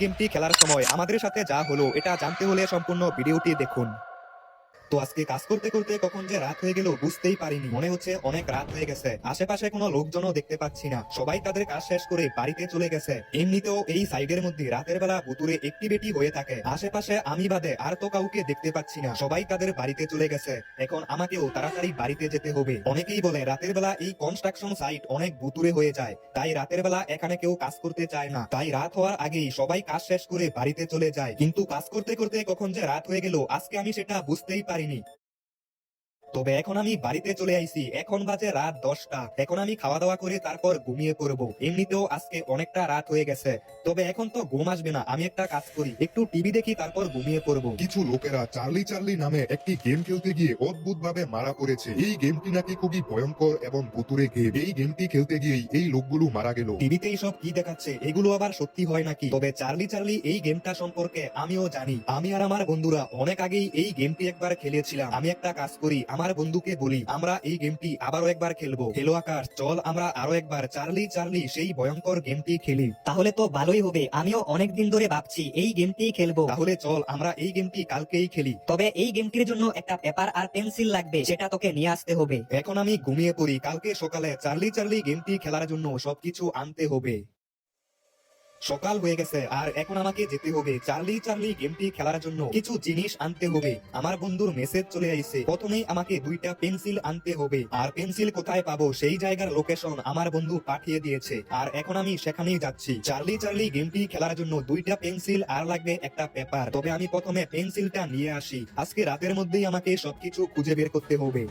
গেমটি খেলার সময় আমাদের সাথে যা হলো এটা জানতে হলে সম্পূর্ণ ভিডিওটি দেখুন। তো আজকে কাজ করতে করতে কখন যে রাত হয়ে গেল বুঝতেই পারিনি, মনে হচ্ছে অনেক রাত হয়ে গেছে। আশেপাশে কোনো লোকজনও দেখতে পাচ্ছি না, সবাই তাদের কাজ শেষ করে বাড়িতে চলে গেছে। এমনিতেও এই সাইডের মধ্যে রাতের বেলা ভুতুরে অ্যাক্টিভিটি হয়ে থাকে, আশেপাশে আমি বাদে আর তো কাউকে দেখতে পাচ্ছি না, সবাই তাদের বাড়িতে চলে গেছে। এখন আমাকেও তাড়াতাড়ি বাড়িতে যেতে হবে। অনেকেই বলে রাতের বেলা এই কনস্ট্রাকশন সাইট অনেক ভুতুরে হয়ে যায়, তাই রাতের বেলা এখানে কেউ কাজ করতে চায় না। তাই রাত হওয়ার আগেই সবাই কাজ শেষ করে বাড়িতে চলে যায়, কিন্তু কাজ করতে করতে কখন যে রাত হয়ে গেল আজকে আমি সেটা বুঝতেই পারিনি। তবে এখন আমি বাড়িতে চলে আইছি, এখন বাজে রাত 10টা। এখন আমি খাওয়া দাওয়া করে তারপর ঘুমিয়ে পড়বো। এমনিতেও আজকে অনেকটা রাত হয়ে গেছে, তবে এখন তো ঘুম আসবে না, আমি একটা কাজ করি, একটু টিভি দেখি তারপর ঘুমিয়ে পড়বো। কিছু লোকেরা চার্লি চার্লি নামে একটি গেম খেলতে গিয়ে অদ্ভুত ভাবে মারা পড়েছে। এই গেমটি নাকি খুবই ভয়ঙ্কর এবং ভুতুরে গেম। এই গেমটি খেলতে গিয়েই এই লোকগুলো মারা গেল। টিভিতেই সব কি দেখাচ্ছে, এগুলো আবার সত্যি হয় নাকি? তবে চার্লি চার্লি এই গেমটা সম্পর্কে আমিও জানি। আমি আর আমার বন্ধুরা অনেক আগেই এই গেমটি একবার খেলেছিলাম। আমি একটা কাজ করি, আমার বন্ধুকে বলি আমরা এই গেমটি আবারও একবার খেলবো। হেলো আকাশ, চল আমরা আরো একবার চার্লি চার্লি সেই ভয়ঙ্কর গেমটি খেলি। তাহলে তো ভালোই হবে, আমিও অনেকদিন ধরে ভাবছি এই গেমটি খেলবো। তাহলে চল আমরা এই গেমটি কালকেই খেলি। তবে এই গেমটির জন্য একটা পেপার আর পেন্সিল লাগবে, সেটা তোকে নিয়ে আসতে হবে। এখন আমি ঘুমিয়ে পড়ি, কালকে সকালে চার্লি চার্লি গেমটি খেলার জন্য সবকিছু আনতে হবে। সকাল হয়ে গেছে আর এখন আমাকে যেতে হবে চার্লি চার্লি গেমটি খেলার জন্য কিছু জিনিস আনতে হবে। আমার বন্ধুর মেসেজ চলে আইছে, প্রথমেই আমাকে 2টা পেন্সিল আনতে হবে। আর পেন্সিল কোথায় পাবো সেই জায়গার লোকেশন আমার বন্ধু পাঠিয়ে দিয়েছে, আর এখন আমি সেখানেই যাচ্ছি। চার্লি চার্লি গেমটি খেলার জন্য 2টা পেন্সিল আর লাগবে একটা পেপার। তবে আমি প্রথমে পেন্সিলটা নিয়ে আসি, আজকে রাতের মধ্যেই আমাকে সবকিছু খুঁজে বের করতে হবে।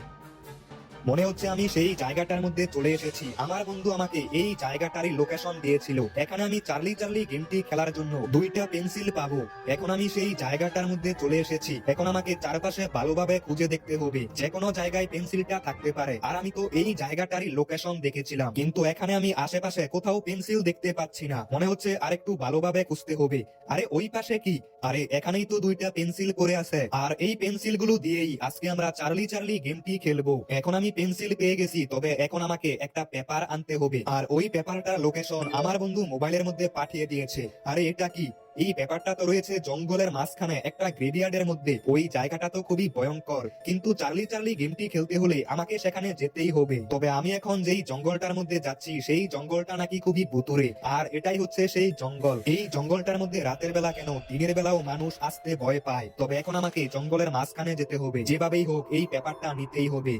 মনে হচ্ছে আমি সেই জায়গাটার মধ্যে চলে এসেছি, আমার বন্ধু আমাকে এই জায়গাটারই লোকেশন দিয়েছিল। এখানে আমি চার্লি চার্লি গেমটি খেলার জন্য 2টা পেন্সিল পাবো। এখন আমি সেই জায়গাটার মধ্যে চলে এসেছি, এখন আমাকে চারপাশে ভালোভাবে খুঁজে দেখতে হবে, যে কোনো জায়গায় পেন্সিলটা থাকতে পারে। আর আমি তো এই জায়গাটারই লোকেশন দেখেছিলাম, কিন্তু এখানে আমি আশেপাশে কোথাও পেন্সিল দেখতে পাচ্ছি না। মনে হচ্ছে আরেকটু ভালোভাবে খুঁজতে হবে। আরে ওই পাশে কি? আরে এখানেই তো 2টা পেন্সিল করে আছে, আর এই পেন্সিল গুলো দিয়েই আজকে আমরা চার্লি চার্লি গেমটি খেলবো। এখন আমি পেন্সিল পেয়ে গেছি, তবে এখন আমাকে একটা পেপার আনতে হবে, আর ওই পেপারটার লোকেশন আমার বন্ধু মোবাইলের মধ্যে পাঠিয়ে দিয়েছে। আরে এটা কি? এই পেপারটা তো রয়েছে জঙ্গলের মাঝখানে একটা গ্রেভিয়ার্ডের মধ্যে, ওই জায়গাটা তো খুবই ভয়ঙ্কর। কিন্তু চার্লি চার্লি গেমটি খেলতে হলে আমাকে সেখানে যেতেই হবে। তবে আমি এখন যেই জঙ্গলটার মধ্যে যাচ্ছি সেই জঙ্গলটা নাকি খুবই ভুতুরে, আর এটাই হচ্ছে সেই জঙ্গল। এই জঙ্গলটার মধ্যে রাতের বেলা কেন দিনের বেলাও মানুষ আসতে ভয় পায়। তবে এখন আমাকে জঙ্গলের মাঝখানে যেতে হবে, যেভাবেই হোক এই পেপারটা নিতেই হবে।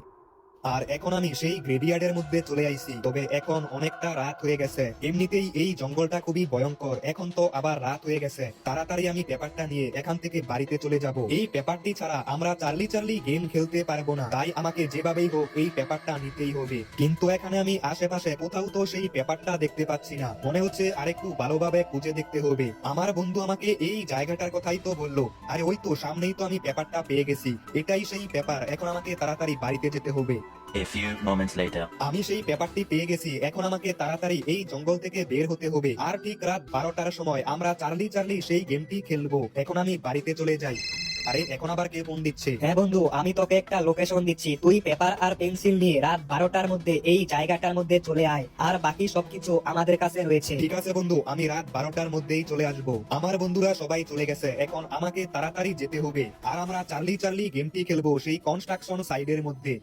আর এখন আমি সেই গ্রেভিয়ার্ডের মধ্যে চলে আইছি, তবে এখন অনেকটা রাত হয়ে গেছে। এমনিতেই এই জঙ্গলটা খুবই ভয়ঙ্কর, এখন তো আবার রাত হয়ে গেছে। তাড়াতাড়ি আমি পেপারটা নিয়ে এখান থেকে বাড়িতে চলে যাব। এই পেপারটি ছাড়া আমরা চার্লি চার্লি গেম খেলতে পারবো না, তাই আমাকে যেভাবেই হোক এই পেপারটা নিতেই হবে। কিন্তু এখানে আমি আশেপাশে কোথাও তো সেই পেপারটা দেখতে পাচ্ছি না, মনে হচ্ছে আরেকটু ভালোভাবে খুঁজে দেখতে হবে। আমার বন্ধু আমাকে এই জায়গাটার কথাই তো বললো। আরে ওই তো সামনেই তো আমি পেপারটা পেয়ে গেছি, এটাই সেই পেপার। এখন আমাকে তাড়াতাড়ি বাড়িতে যেতে হবে। A few moments later. আমি সেই পেপারটি পেয়ে গেছি, এখন আমাকে তাড়াতাড়ি এই জঙ্গল থেকে বের হতে হবে। আর ঠিক রাত 12টার সময় আমরা চার্লি চার্লি সেই গেমটি খেলবো। এখন আমি বাড়িতে চলে যাই। আরে এখন আবার কে ফোন দিচ্ছে? হ্যাঁ বন্ধু, আমি তোকে একটা লোকেশন দিচ্ছি, তুই পেপার আর পেন্সিল নিয়ে রাত 12টার মধ্যে এই জায়গাটার মধ্যে চলে আয়, আর বাকি সবকিছু আমাদের কাছে রয়েছে। ঠিক আছে বন্ধু, আমি রাত 12টার মধ্যেই চলে আসবো। আমার বন্ধুরা সবাই চলে গেছে, এখন আমাকে তাড়াতাড়ি যেতে হবে। আর আমরা চার্লি চার্লি গেমটি খেলবো সেই কনস্ট্রাকশন সাইডের মধ্যে।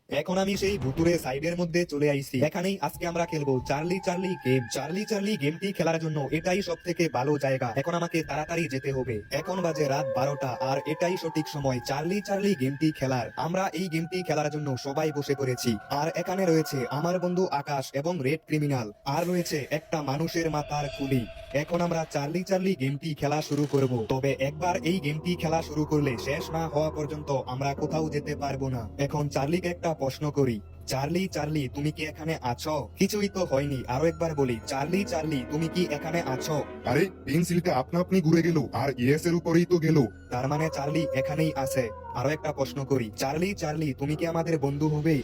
এখন আমি সেই ভুতুরে সাইডের মধ্যে চলে আইছি, এখানেই আজকে আমরা খেলবো Charlie Charlie game. Charlie Charlie গেমটি খেলার জন্য এটাই সব থেকে ভালো জায়গা। এখন আমাকে তাড়াতাড়ি যেতে হবে, এখন বাজে রাত 12টা, আর এটাই সঠিক সময় চার্লি চার্লি গেমটি খেলার। আমরা এই গেমটি খেলার জন্য সবাই বসে পড়েছি, আর এখানে রয়েছে আমার বন্ধু আকাশ এবং রেড ক্রিমিনাল, আর রয়েছে একটা মানুষের মাথার খুলি। এখন আমরা চার্লি চার্লি গেমটি খেলা শুরু করব। তবে একবার এই গেমটি খেলা শুরু করলে শেষ না হওয়া পর্যন্ত আমরা কোথাও যেতে পারবো না। এখন চার্লিকে একটা প্রশ্ন করি, চার্লি চার্লি তুমি কি এখানে আছো? কিছুই তো হয়নি, আরো একবার বলি, চার্লি চার্লি তুমি কি এখানে আছো? আরে পেন্সিলটা আপনা আপনি ঘুরে গেল, আর ইয়েস এর উপরেই তো গেল। তার মানে চার্লি এখানেই আছে। আরো একটা প্রশ্ন করি, চার্লি চার্লি তুমি কি আমাদের বন্ধু হবে?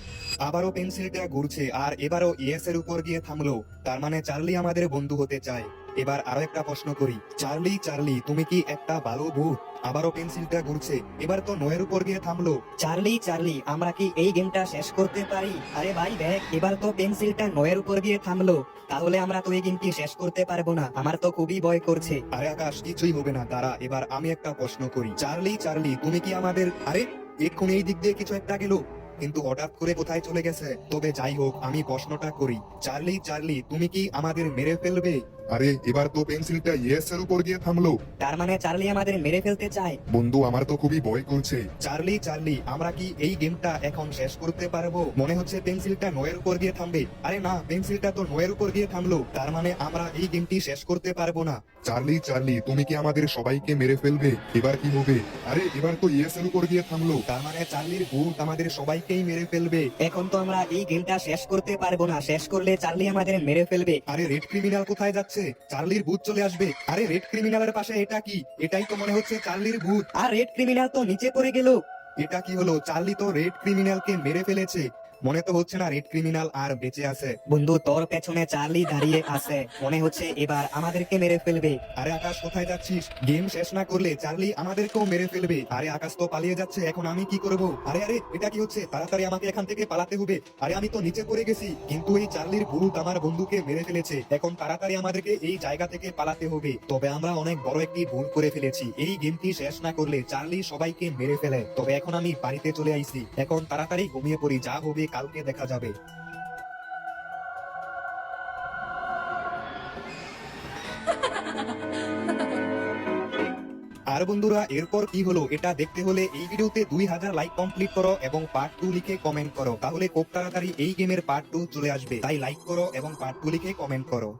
আবারও পেন্সিলটা ঘুরছে, আর এবারও ইয়েস এর উপর গিয়ে থামলো। তার মানে চার্লি আমাদের বন্ধু হতে চায়। এবার আরো একটা প্রশ্ন করি, চার্লি চার্লি তুমি কি একটা ভালো ভূত? আবারও পেন্সিলটা ঘুরছে, এবার তো নয়ের উপর গিয়ে থামলো। চার্লি চার্লি আমরা কি এই গেমটা শেষ করতে পারি? আরে ভাই দেখ, এবার তো পেন্সিলটা নয়ের উপর গিয়ে থামলো। তাহলে আমরা তো এই গেমটি শেষ করতে পারবো না, আমার তো খুবই ভয় করছে। আরে আকাশ, কিছুই হবে না, দাঁড়া, এবার আমি একটা প্রশ্ন করি, চার্লি চার্লি তুমি কি আমাদের, আরে এক্ষুনি এই দিক দিয়ে কিছু একটা গেল, কিন্তু হঠাৎ করে কোথায় চলে গেছে? তবে যাই হোক, আমি প্রশ্নটা করি, চার্লি চার্লি তুমি কি আমাদের মেরে ফেলবে? আরে এবার তো পেন্সিলটা ইয়েস এর উপর গিয়ে থামলো। তার মানে চার্লি আমাদের মেরে ফেলতে চায়। বন্ধু আমার তো খুবই ভয় করছে। চার্লি চার্লি আমরা কি এই গেমটা এখন শেষ করতে পারবো? মনে হচ্ছে পেন্সিলটা নয়ের উপর গিয়ে থামবে। আরে না, পেন্সিলটা তো নয়ের উপর গিয়ে থামলো, তার মানে আমরা এই গেমটি শেষ করতে পারবো না। চার্লি চার্লি তুমি কি আমাদের সবাইকে মেরে ফেলবে? এবার কি হবে? আরে এবার তো ইয়েস এর উপর গিয়ে থামলো। তার মানে চার্লির ভূত আমাদের সবাইকেই মেরে ফেলবে। এখন তো আমরা এই গেমটা শেষ করতে পারবো না, শেষ করলে চার্লি আমাদের মেরে ফেলবে। আরে রেড ক্রিমিনাল কোথায় যাচ্ছে? চার্লির ভূত চলে আসবে। আরে রেড ক্রিমিনালের পাশে এটা কি? এটাই তো মনে হচ্ছে চার্লির ভূত। আর রেড ক্রিমিনাল তো নিচে পড়ে গেল। এটা কি হলো? চার্লি তো রেড ক্রিমিনালকে মেরে ফেলেছে। মনে তো হচ্ছে না রেড ক্রিমিনাল আর বেঁচে আছে। বন্ধু তোর পেছনে চার্লি দাঁড়িয়ে আছে, মনে হচ্ছে এবার আমাদেরকে মেরে ফেলবে। আরে আকাশ কোথায় যাচ্ছিস? গেম শেষ না করলে চার্লি আমাদেরকেও মেরে ফেলবে। আরে আকাশ তো পালিয়ে যাচ্ছে, এখন আমি কি করব? আরে আরে এটা কি হচ্ছে? তাড়াতাড়ি আমাকে এখান থেকে পালাতে হবে। আরে আমি তো নিচে পড়ে গেছি, কিন্তু এই চার্লির ভূত আমার বন্ধুকে মেরে ফেলেছে। এখন তাড়াতাড়ি আমাদেরকে এই জায়গা থেকে পালাতে হবে। তবে আমরা অনেক বড় একটি ভুল করে ফেলেছি, এই গেমটি শেষ না করলে চার্লি সবাইকে মেরে ফেলে। তবে এখন আমি বাড়িতে চলে আইছি, এখন তাড়াতাড়ি ঘুমিয়ে পড়ি, যা হবে কালকে দেখা যাবে। আর বন্ধুরা এরপর কি হলো এটা দেখতে হলে এই ভিডিওতে 2000 লাইক কমপ্লিট করো এবং পার্ট 2 লিখে কমেন্ট করো, তাহলে খুব তাড়াতাড়ি এই গেমের পার্ট 2 চলে আসবে। তাই লাইক করো এবং পার্ট 2 লিখে কমেন্ট করো।